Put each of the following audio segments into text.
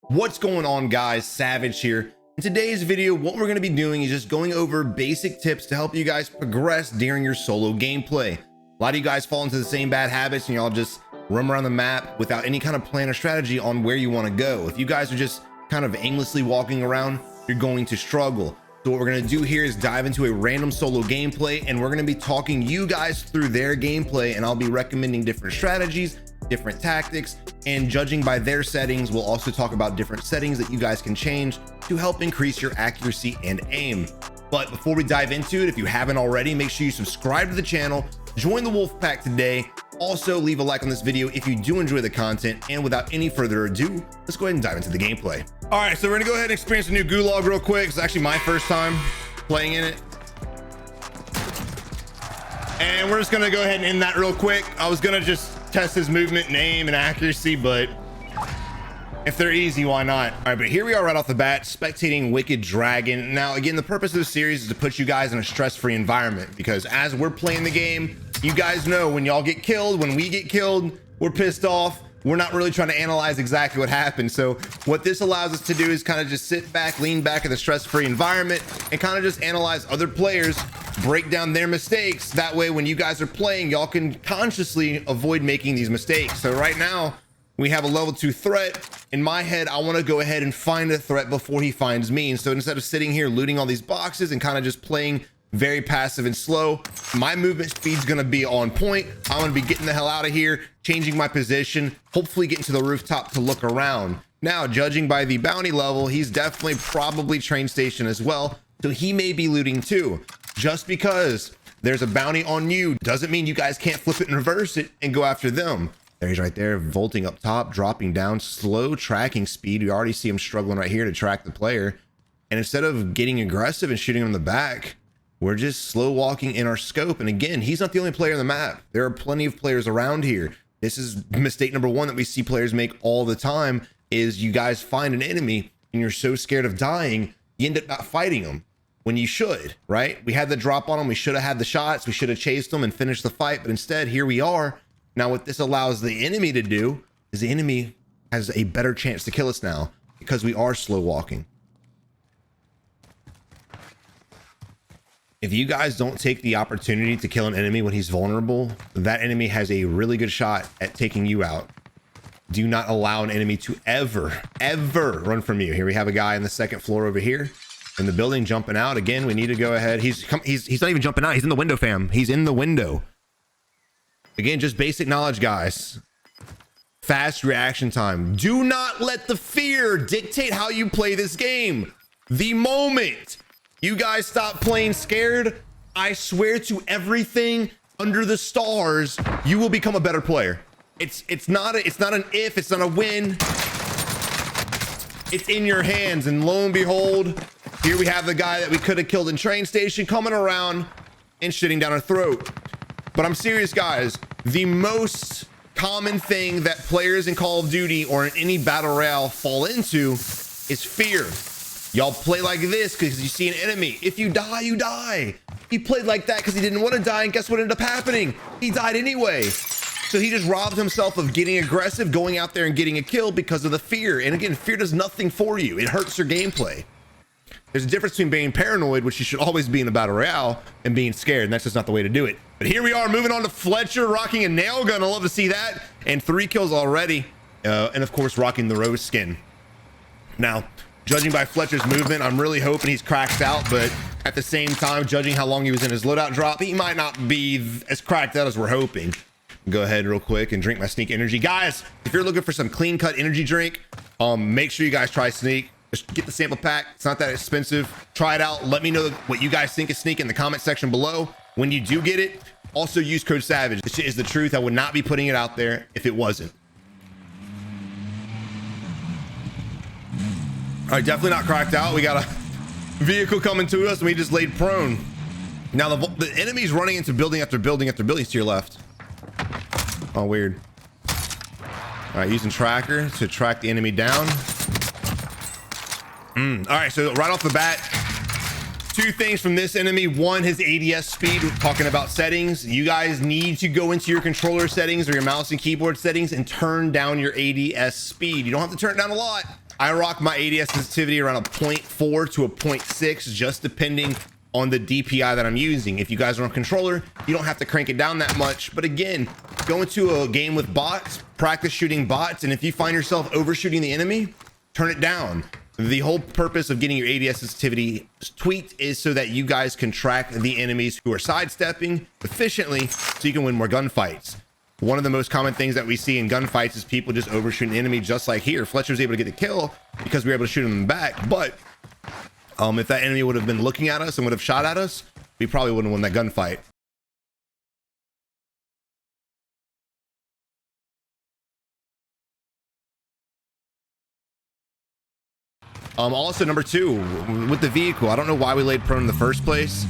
What's going on, guys? Savage here. In today's video, what we're going to be doing is just going over basic tips to help you guys progress during your solo gameplay. A lot of you guys fall into the same bad habits and y'all just roam around the map without any kind of plan or strategy on where you want to go. If you guys are just kind of aimlessly walking around, you're going to struggle. So what we're going to do here is dive into a random solo gameplay, and we're going to be talking you guys through their gameplay, and I'll be recommending different strategies, different tactics, and judging by their settings, we'll also talk about different settings that you guys can change to help increase your accuracy and aim. But before we dive into it, if you haven't already, make sure you subscribe to the channel, join the wolf pack today. Also leave a like on this video if you do enjoy the content, and without any further ado, let's go ahead and dive into the gameplay. All right, so we're gonna go ahead and experience a new gulag real quick. It's actually my first time playing in it, and we're just gonna go ahead and end that real quick. I was gonna just test his movement and aim and accuracy, but if they're easy, why not? All right, but here we are right off the bat, spectating Wicked Dragon. Now, again, the purpose of the series is to put you guys in a stress-free environment, because as we're playing the game, you guys know when y'all get killed, when we get killed, we're pissed off. We're not really trying to analyze exactly what happened. So what this allows us to do is kind of just sit back, lean back in the stress-free environment, and kind of just analyze other players, break down their mistakes. That way, when you guys are playing, y'all can consciously avoid making these mistakes. So right now, we have a level 2 threat. In my head, I want to go ahead and find a threat before he finds me. And so instead of sitting here looting all these boxes and kind of just playing very passive and slow, my movement speed's going to be on point. I'm going to be getting the hell out of here, changing my position, hopefully getting to the rooftop to look around. Now, judging by the bounty level, he's definitely probably train station as well. So he may be looting too. Just because there's a bounty on you doesn't mean you guys can't flip it and reverse it and go after them. There he's right there, vaulting up top, dropping down, slow tracking speed. We already see him struggling right here to track the player. And instead of getting aggressive and shooting him in the back, we're just slow walking in our scope. And again, he's not the only player on the map. There are plenty of players around here. This is mistake number one that we see players make all the time, is you guys find an enemy and you're so scared of dying, you end up not fighting them when you should, right? We had the drop on him. We should have had the shots. We should have chased them and finished the fight. But instead, here we are. Now, what this allows the enemy to do is the enemy has a better chance to kill us now because we are slow walking. If you guys don't take the opportunity to kill an enemy when he's vulnerable, that enemy has a really good shot at taking you out. Do not allow an enemy to ever run from you. Here we have a guy on the second floor over here in the building jumping out. Again, we need to go ahead. He's not even jumping out. He's in the window, fam. He's in the window. Again, just basic knowledge, guys. Fast reaction time. Do not let the fear dictate how you play this game. The moment you guys stop playing scared, I swear to everything under the stars, you will become a better player. It's not an if, it's not a when. It's in your hands. And lo and behold, here we have the guy that we could have killed in train station coming around and shitting down our throat. But I'm serious, guys. The most common thing that players in Call of Duty or in any battle royale fall into is fear. Y'all play like this because you see an enemy. If you die, you die. He played like that because he didn't want to die, and guess what ended up happening? He died anyway. So he just robbed himself of getting aggressive, going out there and getting a kill because of the fear. And again, fear does nothing for you. It hurts your gameplay. There's a difference between being paranoid, which you should always be in a battle royale, and being scared, and that's just not the way to do it. But here we are moving on to Fletcher, rocking a nail gun. I love to see that. And 3 kills already. And of course, rocking the rose skin. Now, judging by Fletcher's movement, I'm really hoping he's cracked out, but at the same time, judging how long he was in his loadout drop, he might not be as cracked out as we're hoping. Go ahead real quick and drink my Sneak energy. Guys, if you're looking for some clean cut energy drink, make sure you guys try Sneak. Just get the sample pack. It's not that expensive. Try it out. Let me know what you guys think of Sneak in the comment section below. When you do get it, also use code SAVAGE. This shit is the truth. I would not be putting it out there if it wasn't. All right, definitely not cracked out. We got a vehicle coming to us and we just laid prone. Now the enemy's running into building after building after buildings to your left. Oh, weird. All right, using tracker to track the enemy down. All right, so right off the bat, 2 things from this enemy. 1, his ADS speed. We're talking about settings. You guys need to go into your controller settings or your mouse and keyboard settings and turn down your ADS speed. You don't have to turn it down a lot. I rock my ADS sensitivity around a 0.4 to a 0.6, just depending on the DPI that I'm using. If you guys are on controller, you don't have to crank it down that much. But again, go into a game with bots, practice shooting bots, and if you find yourself overshooting the enemy, turn it down. The whole purpose of getting your ADS sensitivity tweaked is so that you guys can track the enemies who are sidestepping efficiently so you can win more gunfights. One of the most common things that we see in gunfights is people just overshooting the enemy, just like here. Fletcher was able to get the kill because we were able to shoot him in the back. But if that enemy would have been looking at us and would have shot at us, we probably wouldn't win that gunfight. Also, number 2, with the vehicle, I don't know why we laid prone in the first place.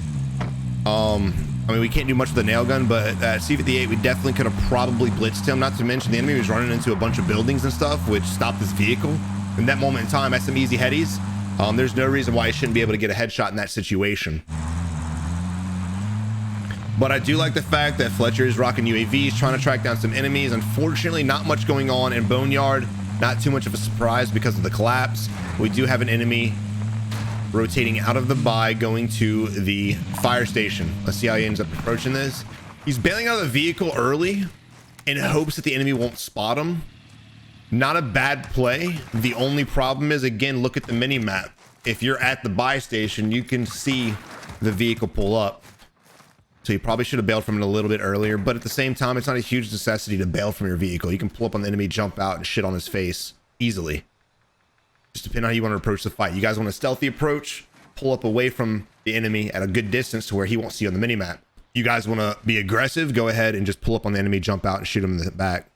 I mean, we can't do much with the nail gun, but C58, we definitely could have probably blitzed him. Not to mention the enemy was running into a bunch of buildings and stuff, which stopped this vehicle. In that moment in time, at some easy headies, there's no reason why he shouldn't be able to get a headshot in that situation. But I do like the fact that Fletcher is rocking UAVs, trying to track down some enemies. Unfortunately, not much going on in Boneyard. Not too much of a surprise because of the collapse. We do have an enemy rotating out of the buy, going to the fire station. Let's see how he ends up approaching this. He's bailing out of the vehicle early in hopes that the enemy won't spot him. Not a bad play. The only problem is, again, look at the mini map. If you're at the buy station, you can see the vehicle pull up. So you probably should have bailed from it a little bit earlier, but at the same time, it's not a huge necessity to bail from your vehicle. You can pull up on the enemy, jump out, and shit on his face easily. Just depending on how you want to approach the fight. You guys want a stealthy approach, pull up away from the enemy at a good distance to where he won't see you on the minimap. You guys want to be aggressive, go ahead and just pull up on the enemy, jump out, and shoot him in the back.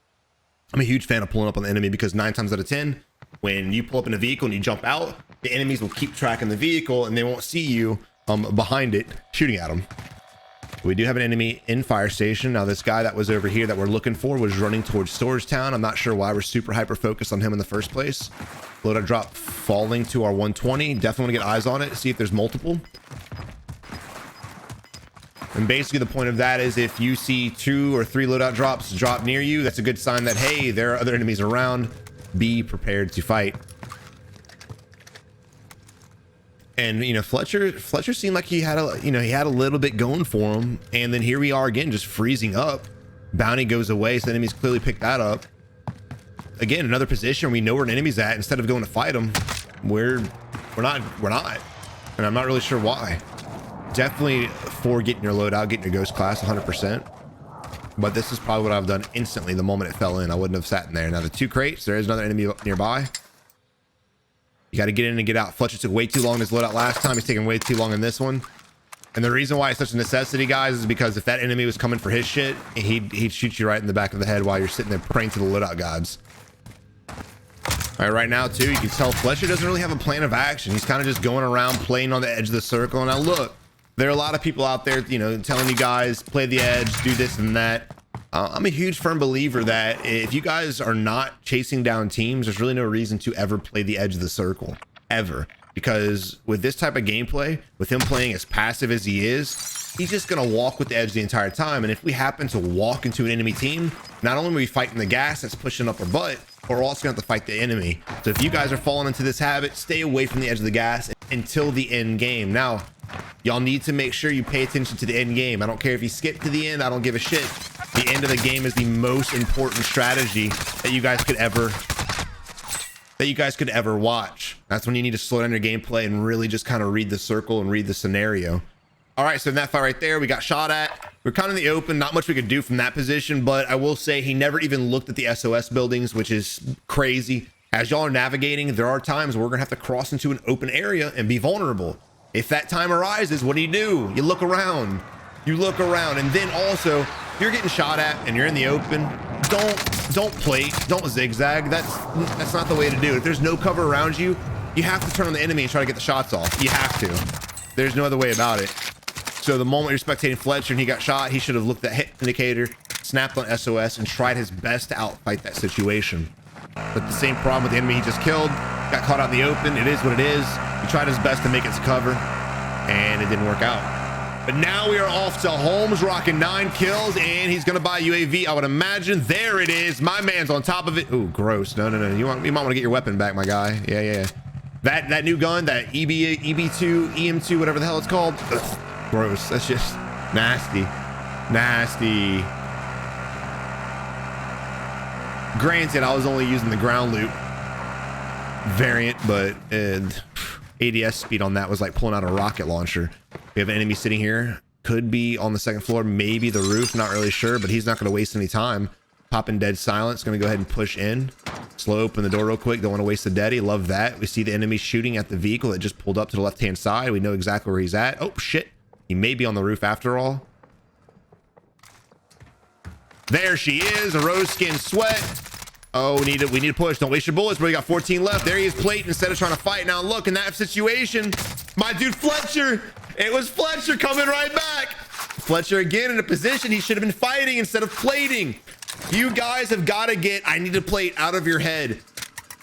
I'm a huge fan of pulling up on the enemy because 9 times out of 10, when you pull up in a vehicle and you jump out, the enemies will keep tracking the vehicle and they won't see you behind it shooting at them. We do have an enemy in fire station. Now this guy that was over here that we're looking for was running towards Storage Town. I'm not sure why we're super hyper focused on him in the first place. Loadout drop falling to our 120. Definitely want to get eyes on it, see if there's multiple. And basically the point of that is if you see 2 or 3 loadout drops drop near you, that's a good sign that, hey, there are other enemies around. Be prepared to fight. And you know, Fletcher seemed like he had a little bit going for him, and then here we are again, just freezing up. Bounty goes away, so the enemies clearly picked that up. Again, another position we know where an enemy's at. Instead of going to fight him, we're not, and I'm not really sure why. Definitely for getting your loadout, getting your ghost class 100%. But this is probably what I've done instantly the moment it fell in. I wouldn't have sat in there. Now the 2 crates, there is another enemy nearby. You got to get in and get out. Fletcher took way too long in his loadout last time. He's taking way too long in this one. And the reason why it's such a necessity, guys, is because if that enemy was coming for his shit, he'd shoot you right in the back of the head while you're sitting there praying to the loadout gods. All right now, too, you can tell Fletcher doesn't really have a plan of action. He's kind of just going around playing on the edge of the circle. And now look, there are a lot of people out there, you know, telling you guys, play the edge, do this and that. I'm a huge firm believer that if you guys are not chasing down teams, there's really no reason to ever play the edge of the circle, ever. Because with this type of gameplay, with him playing as passive as he is, he's just going to walk with the edge the entire time. And if we happen to walk into an enemy team, not only are we fighting the gas that's pushing up our butt, but we're also going to have to fight the enemy. So if you guys are falling into this habit, stay away from the edge of the gas until the end game. Now, y'all need to make sure you pay attention to the end game. I don't care if you skip to the end, I don't give a shit. The end of the game is the most important strategy that you guys could ever watch. That's when you need to slow down your gameplay and really just kind of read the circle and read the scenario. All right, so in that fight right there, we got shot at. We're kind of in the open, not much we could do from that position, but I will say he never even looked at the SOS buildings, which is crazy. As y'all are navigating, there are times where we're gonna have to cross into an open area and be vulnerable. If that time arises, what do? You look around. You look around, and then also, if you're getting shot at and you're in the open, don't plate, don't zigzag. That's not the way to do it. If there's no cover around you, you have to turn on the enemy and try to get the shots off. You have to. There's no other way about it. So the moment you're spectating Fletcher and he got shot, he should have looked at hit indicator, snapped on SOS, and tried his best to outfight that situation. But the same problem with the enemy he just killed, got caught out in the open. It is what it is. He tried his best to make it to cover, and it didn't work out. But now we are off to Holmes, rocking 9 kills, and he's gonna buy UAV, I would imagine. There it is. My man's on top of it. Ooh, gross. No. You might want to get your weapon back, my guy. Yeah. That new gun, that EB2, EM2, whatever the hell it's called. Ugh, gross. That's just nasty. Granted, I was only using the ground loop variant, but ADS speed on that was like pulling out a rocket launcher. We have an enemy sitting here. Could be on the 2nd floor, maybe the roof, not really sure, but he's not going to waste any time. Popping dead silence. Going to go ahead and push in. Slow open the door real quick. Don't want to waste the deadie. Love that. We see the enemy shooting at the vehicle that just pulled up to the left-hand side. We know exactly where he's at. Oh, shit. He may be on the roof after all. There she is. A rose skin sweat. Oh, we need to push. Don't waste your bullets, bro. You got 14 left. There he is, plate instead of trying to fight. Now look, in that situation, my dude Fletcher. It was Fletcher coming right back. Fletcher again in a position he should have been fighting instead of plating. You guys have got to get, I need to plate out of your head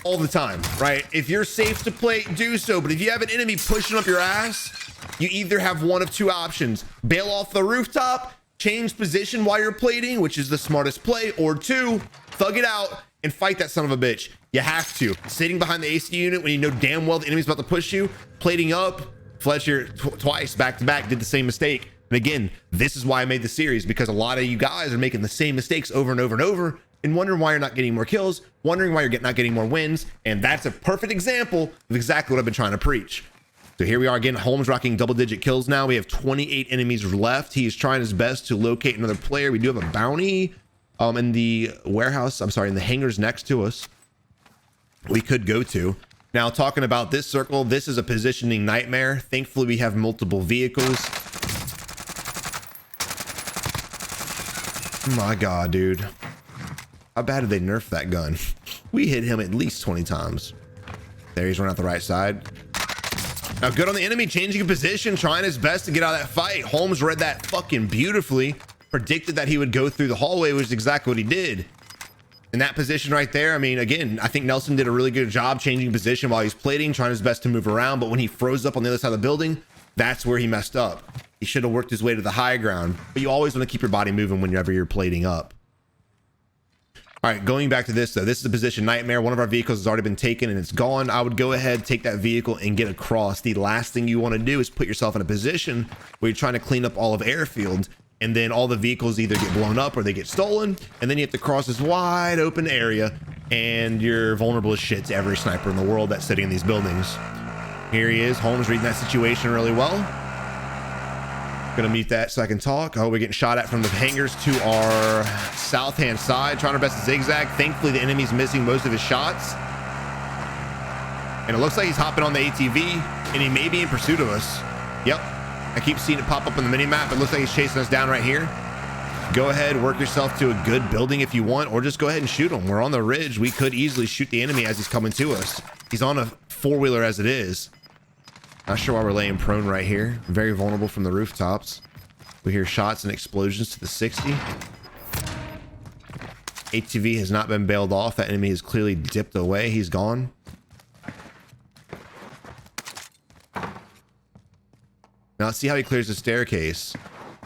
all the time, right? If you're safe to plate, do so. But if you have an enemy pushing up your ass, you either have one of two options. Bail off the rooftop, change position while you're plating, which is the smartest play, or 2, thug it out and fight that son of a bitch. You have to. Sitting behind the AC unit when you know damn well the enemy's about to push you, plating up. Fletcher twice back to back did the same mistake. And again, this is why I made the series, because a lot of you guys are making the same mistakes over and over and over and wondering why you're not getting more kills, wondering why you're not getting more wins. And that's a perfect example of exactly what I've been trying to preach. So here we are again, Holmes rocking double-digit kills now. We have 28 enemies left. He is trying his best to locate another player. We do have a bounty in the warehouse. I'm sorry, in the hangars next to us. We could go to. Now, talking about this circle, this is a positioning nightmare. Thankfully, we have multiple vehicles. My God, dude. How bad did they nerf that gun? We hit him at least 20 times. There, he's running out the right side. Now, good on the enemy, changing position, trying his best to get out of that fight. Holmes read that fucking beautifully. Predicted that he would go through the hallway, which is exactly what he did. In that position right there, I mean, again, I think Nelson did a really good job changing position while he's plating, trying his best to move around. But when he froze up on the other side of the building, that's where he messed up. He should have worked his way to the high ground. But you always want to keep your body moving whenever you're plating up. All right, going back to this, though, this is the position nightmare. One of our vehicles has already been taken and it's gone. I would go ahead, take that vehicle and get across. The last thing you want to do is put yourself in a position where you're trying to clean up all of airfield, and then all the vehicles either get blown up or they get stolen, and then you have to cross this wide open area, and you're vulnerable as shit to every sniper in the world that's sitting in these buildings. Here he is, Holmes reading that situation really well. Gonna mute that so I can talk. Oh, we're getting shot at from the hangars to our south hand side, trying our best to zigzag. Thankfully, the enemy's missing most of his shots. And it looks like he's hopping on the ATV, and he may be in pursuit of us. Yep. I keep seeing it pop up on the mini map. It looks like he's chasing us down right here. Go ahead, work yourself to a good building if you want, or just go ahead and shoot him. We're on the ridge. We could easily shoot the enemy as he's coming to us. He's on a 4-wheeler as it is. Not sure why we're laying prone right here. Very vulnerable from the rooftops. We hear shots and explosions to the 60. ATV has not been bailed off. That enemy has clearly dipped away. He's gone. Now let's see how he clears the staircase.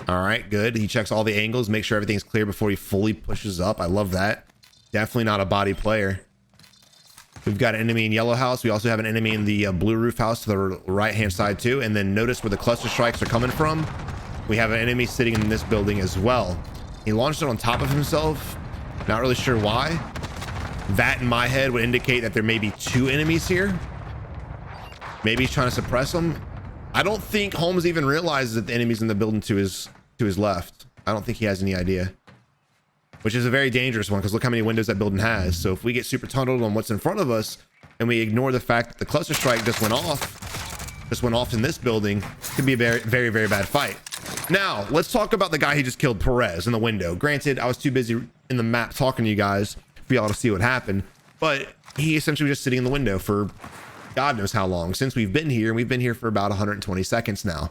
All right, good. He checks all the angles, make sure everything's clear before he fully pushes up. I love that. Definitely not a body player. We've got an enemy in yellow house. We also have an enemy in the blue roof house to the right hand side too. And then notice where the cluster strikes are coming from. We have an enemy sitting in this building as well. He launched it on top of himself. Not really sure why. That in my head would indicate that there may be 2 enemies here. Maybe he's trying to suppress them. I don't think Holmes even realizes that the enemy's in the building to his left. I don't think he has any idea, which is a very dangerous one because look how many windows that building has. So if we get super tunneled on what's in front of us and we ignore the fact that the cluster strike just went off in this building, it could be a very, very, very bad fight. Now let's talk about the guy he just killed, Perez, in the window. Granted, I was too busy in the map talking to you guys for y'all to see what happened, but he essentially was just sitting in the window for God knows how long since we've been here. We've been here for about 120 seconds now.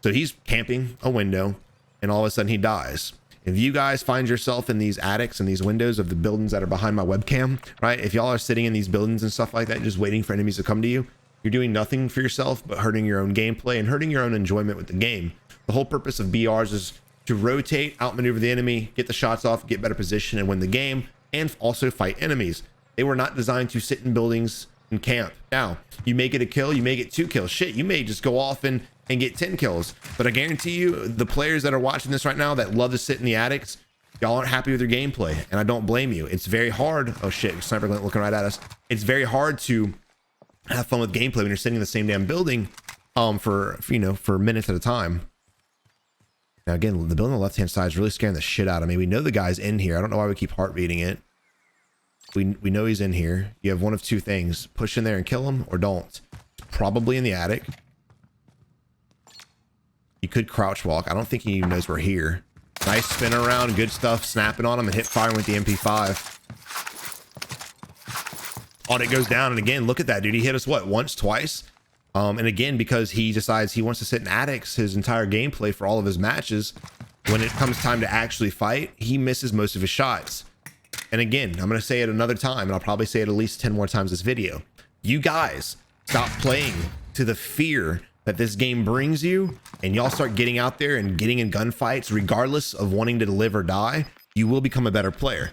So he's camping a window and all of a sudden he dies. If you guys find yourself in these attics and these windows of the buildings that are behind my webcam, right? If y'all are sitting in these buildings and stuff like that, just waiting for enemies to come to you, you're doing nothing for yourself but hurting your own gameplay and hurting your own enjoyment with the game. The whole purpose of BRs is to rotate, outmaneuver the enemy, get the shots off, get better position, and win the game, and also fight enemies. They were not designed to sit in buildings and camp. Now, you may get a kill, you may get 2 kills. Shit, you may just go off and get 10 kills. But I guarantee you, the players that are watching this right now that love to sit in the attics, y'all aren't happy with your gameplay, and I don't blame you. It's very hard. Oh shit, sniper looking right at us. It's very hard to have fun with gameplay when you're sitting in the same damn building for minutes at a time. Now again, the building on the left hand side is really scaring the shit out of me. We know the guy's in here. I don't know why we keep heart beating it. We know he's in here. You have one of 2 things: push in there and kill him, or don't. Probably in the attic. You could crouch walk. I don't think he even knows we're here. Nice spin around, good stuff, snapping on him and hip firing with the MP5. Audit goes down, and again, look at that dude. He hit us what, once, twice? And again, because he decides he wants to sit in attics his entire gameplay for all of his matches, when it comes time to actually fight, he misses most of his shots. And again, I'm going to say it another time, and I'll probably say it at least 10 more times this video. You guys stop playing to the fear that this game brings you, and y'all start getting out there and getting in gunfights, regardless of wanting to live or die. You will become a better player.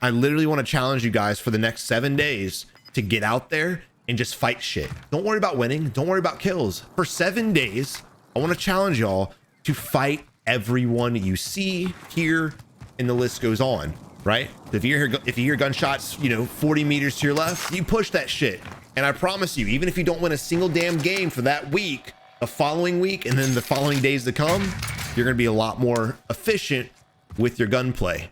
I literally want to challenge you guys for the next 7 days to get out there and just fight shit. Don't worry about winning. Don't worry about kills. For 7 days, I want to challenge y'all to fight everyone you see, hear, and the list goes on, right? If you hear gunshots, 40 meters to your left, you push that shit. And I promise you, even if you don't win a single damn game for that week, the following week, and then the following days to come, you're going to be a lot more efficient with your gunplay.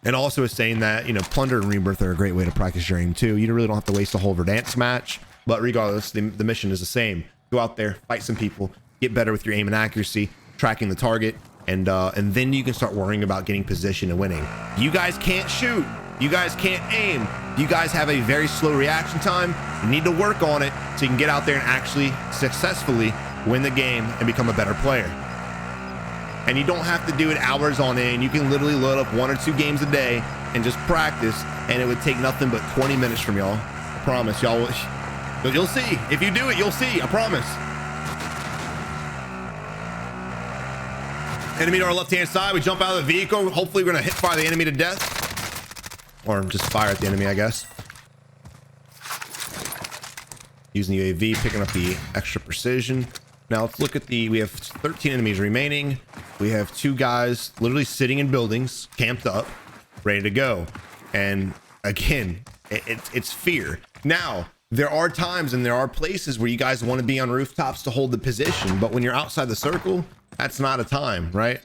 And also is saying that, Plunder and Rebirth are a great way to practice your aim too. You really don't have to waste a whole Verdansk match, but regardless, the mission is the same. Go out there, fight some people, get better with your aim and accuracy, tracking the target, and then you can start worrying about getting position and winning. You guys can't shoot. You guys can't aim. You guys have a very slow reaction time. You need to work on it so you can get out there and actually successfully win the game and become a better player. And you don't have to do it hours on end. You can literally load up 1 or 2 games a day and just practice, and it would take nothing but 20 minutes from y'all. I promise y'all. You'll see. If you do it, you'll see. I promise. Enemy to our left-hand side. We jump out of the vehicle. Hopefully we're going to hit fire the enemy to death. Or just fire at the enemy, I guess. Using the UAV, picking up the extra precision. Now let's look at we have 13 enemies remaining. We have 2 guys literally sitting in buildings, camped up, ready to go. And again, it's fear. Now, there are times and there are places where you guys want to be on rooftops to hold the position, but when you're outside the circle, that's not a time, right?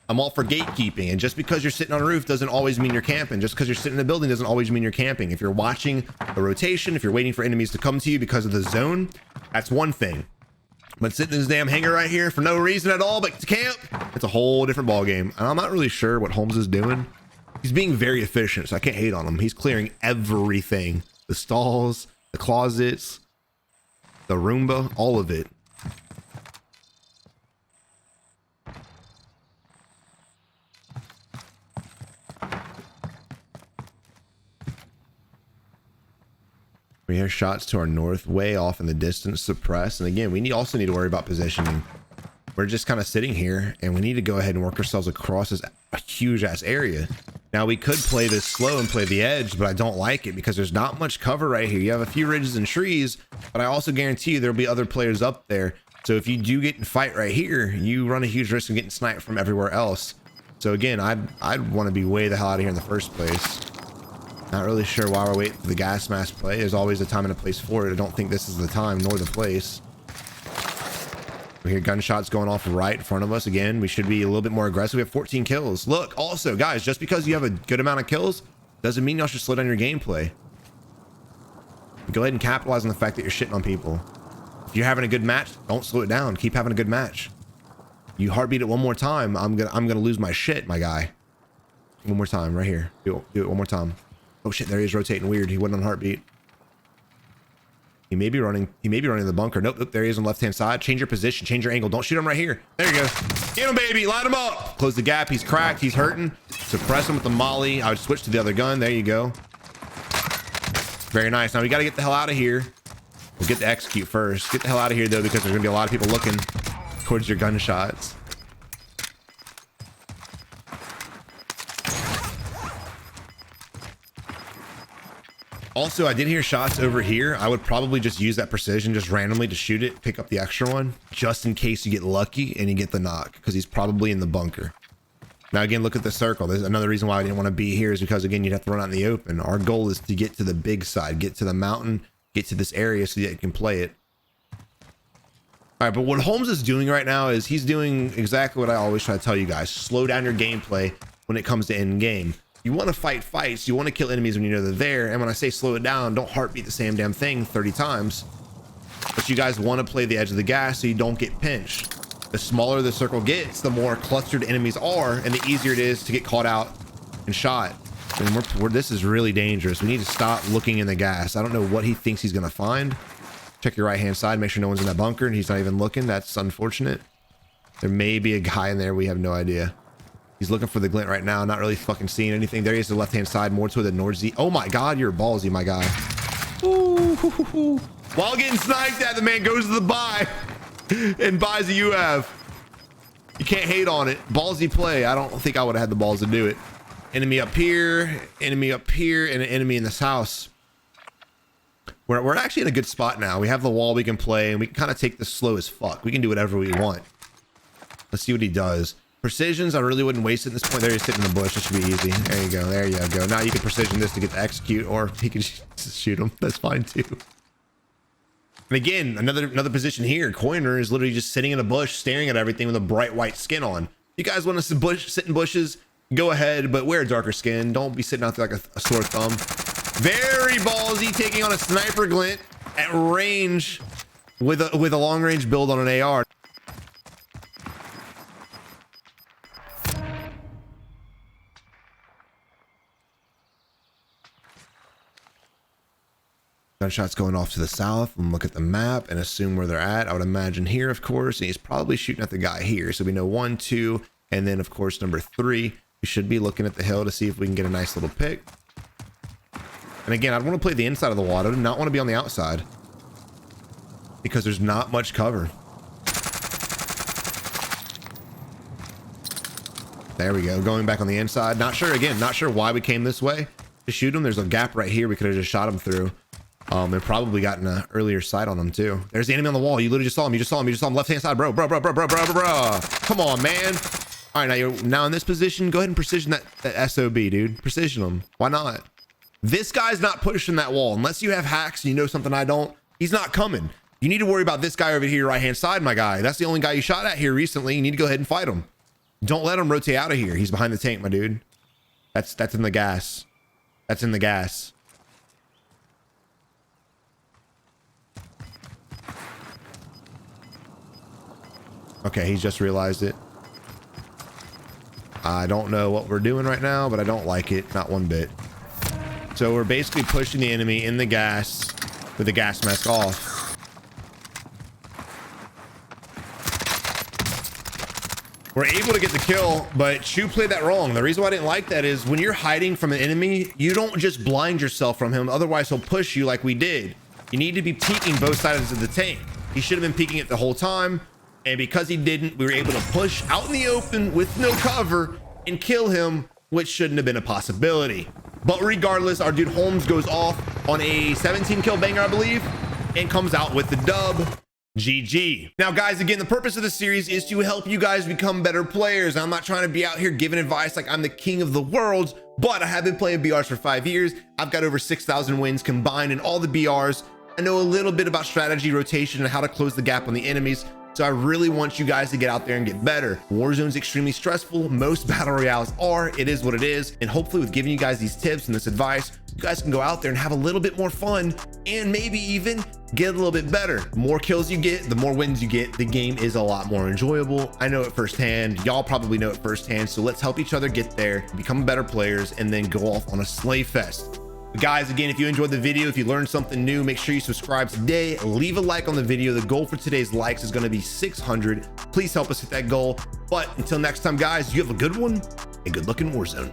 I'm all for gatekeeping, and just because you're sitting on a roof doesn't always mean you're camping. Just because you're sitting in a building doesn't always mean you're camping. If you're watching a rotation, if you're waiting for enemies to come to you because of the zone, that's one thing. But sitting in this damn hangar right here for no reason at all but to camp, it's a whole different ball game. And I'm not really sure what Holmes is doing. He's being very efficient, so I can't hate on him. He's clearing everything. The stalls, the closets, the Roomba, all of it. We hear shots to our north, way off in the distance, suppressed. And again, we also need to worry about positioning. We're just kind of sitting here, and we need to go ahead and work ourselves across this huge ass area. Now we could play this slow and play the edge, but I don't like it because there's not much cover right here. You have a few ridges and trees, but I also guarantee you there'll be other players up there. So if you do get in fight right here, you run a huge risk of getting sniped from everywhere else. So again, I'd want to be way the hell out of here in the first place. Not really sure why we're waiting for the gas mask play. There's always a time and a place for it. I don't think this is the time nor the place. We hear gunshots going off right in front of us. Again, we should be a little bit more aggressive. We have 14 kills. Look, also, guys, just because you have a good amount of kills doesn't mean y'all should slow down your gameplay. Go ahead and capitalize on the fact that you're shitting on people. If you're having a good match, don't slow it down. Keep having a good match. You heartbeat it one more time, I'm gonna lose my shit, my guy. One more time, right here. Do it one more time. Oh shit, there he is rotating weird. He wasn't on heartbeat. He may be running the bunker. Nope, there he is on the left-hand side. Change your position, change your angle. Don't shoot him right here. There you go. Get him, baby. Line him up. Close the gap. He's cracked. He's hurting. Suppress him with the molly. I would switch to the other gun. There you go. Very nice. Now we got to get the hell out of here. We'll get to execute first. Get the hell out of here though, because there's gonna be a lot of people looking towards your gunshots. Also, I did hear shots over here. I would probably just use that precision just randomly to shoot it, pick up the extra one, just in case you get lucky and you get the knock, because he's probably in the bunker. Now, again, look at the circle. There's another reason why I didn't want to be here is because, again, you'd have to run out in the open. Our goal is to get to the big side, get to the mountain, get to this area so that you can play it. All right, but what Holmes is doing right now is he's doing exactly what I always try to tell you guys. Slow down your gameplay when it comes to end game. You want to fight fights. You want to kill enemies when you know they're there. And when I say slow it down, don't heartbeat the same damn thing 30 times. But you guys want to play the edge of the gas so you don't get pinched. The smaller the circle gets, the more clustered enemies are, and the easier it is to get caught out and shot. And this is really dangerous. We need to stop looking in the gas. I don't know what he thinks he's going to find. Check your right-hand side. Make sure no one's in that bunker, and he's not even looking. That's unfortunate. There may be a guy in there. We have no idea. He's looking for the glint right now, not really fucking seeing anything. There he is, the left-hand side, more to the north. Oh my God, you're ballsy, my guy. Ooh, while getting sniped at, the man goes to the buy and buys a UAV. You can't hate on it. Ballsy play. I don't think I would have had the balls to do it. Enemy up here, and an enemy in this house. We're actually in a good spot now. We have the wall we can play, and we can kind of take this slow as fuck. We can do whatever we want. Let's see what he does. Precisions, I really wouldn't waste it at this point. There he's sitting in the bush. This should be easy. There you go. There you go. Now you can precision this to get to execute, or he can just shoot him. That's fine too. And again, another position here. Coiner is literally just sitting in a bush, staring at everything with a bright white skin on. You guys want to sit in bushes? Go ahead, but wear a darker skin. Don't be sitting out there like a sore thumb. Very ballsy, taking on a sniper glint at range with a long range build on an AR. Gunshots going off to the south, and look at the map and assume where they're at. I would imagine here, of course, and he's probably shooting at the guy here. So we know 1, 2, and then of course number 3. We should be looking at the hill to see if we can get a nice little pick. And again, I want to play the inside of the wall. I do not want to be on the outside because there's not much cover. There we go. Going back on the inside. Not sure, again, not sure why we came this way to shoot him. There's a gap right here. We could have just shot him through. And probably gotten an earlier sight on him too. There's the enemy on the wall. You literally just saw him. You just saw him left-hand side, bro. Come on, man. All right, now you're now in this position. Go ahead and precision that SOB, dude. Precision him. Why not? This guy's not pushing that wall. Unless you have hacks and you know something I don't, he's not coming. You need to worry about this guy over here, right-hand side, my guy. That's the only guy you shot at here recently. You need to go ahead and fight him. Don't let him rotate out of here. He's behind the tank, my dude. That's in the gas. That's in the gas. Okay, he's just realized it. I don't know what we're doing right now, but I don't like it. Not one bit. So we're basically pushing the enemy in the gas with the gas mask off. We're able to get the kill, but Chu played that wrong. The reason why I didn't like that is when you're hiding from an enemy, you don't just blind yourself from him. Otherwise, he'll push you like we did. You need to be peeking both sides of the tank. He should have been peeking it the whole time. And because he didn't, we were able to push out in the open with no cover and kill him, which shouldn't have been a possibility. But regardless, our dude Holmes goes off on a 17 kill banger, I believe, and comes out with the dub. GG. Now, guys, again, the purpose of the series is to help you guys become better players. I'm not trying to be out here giving advice like I'm the king of the world, but I have been playing BRs for 5 years. I've got over 6,000 wins combined in all the BRs. I know a little bit about strategy, rotation, and how to close the gap on the enemies. So I really want you guys to get out there and get better. Warzone's extremely stressful. Most battle royales are. It is what it is. And hopefully with giving you guys these tips and this advice, you guys can go out there and have a little bit more fun and maybe even get a little bit better. The more kills you get, the more wins you get. The game is a lot more enjoyable. I know it firsthand. Y'all probably know it firsthand. So let's help each other get there, become better players, and then go off on a slay fest. Guys, again, if you enjoyed the video, if you learned something new, make sure you subscribe today. Leave a like on the video. The goal for today's likes is going to be 600. Please help us hit that goal. But until next time, guys, you have a good one and good luck in Warzone.